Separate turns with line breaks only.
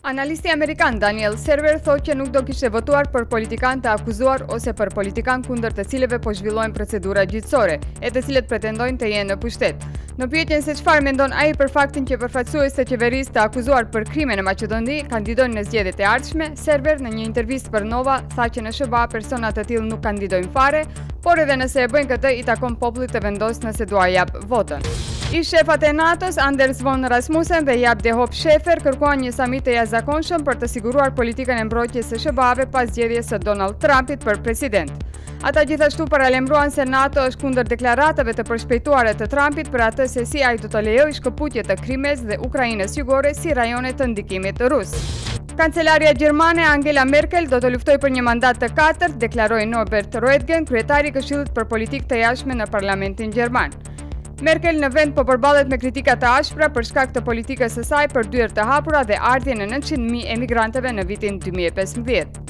Analisti amerikan Daniel Server thotë që nuk do kishte votuar për politikan të akuzuar ose për politikan kundër të cilëve po zhvillojnë procedura gjyqësore, e të cilët pretendojnë të jenë në pushtet. Në pyetjen se çfarë mendon ai për faktin që përfaqësues të qeverisë të akuzuar për krime në Maqedoni kandidojnë në zgjedhjet e ardhshme, Server në një intervistë për Nova tha që në SBA persona të tillë nuk kandidojnë fare, por edhe nëse e bëjnë këtë i takon popullit të vendosë nëse do a jap votën. Ish shefat e NATO-s Anders von Rasmussen dhe Jaap de Hoop Scheffer kërkuan një samit të jashtëzakonshëm për të siguruar politikën e mbrojtjes së SBA-ve pas zgjedhjes së Donald Trumpit për president. Ata gjithashtu paralajmëruan se NATO është kundër deklaratave të përshpejtuara të Trumpit për atë se si ai do të lejojë shkëputje të Krimes dhe Ukrainës Jugore si rajone të ndikimit rus. Kancelaria gjermane Angela Merkel do të luftojë për një mandat të katërt, deklaroi Norbert Röttgen, kryetari i Këshillit për Politikë të Jashtme në Parlamentin gjerman. Merkel në vend po përballet me kritika të ashpra për shkak të politikës së saj për dyert të hapura dhe ardhjen e 900.000 emigrantëve në vitin 2015.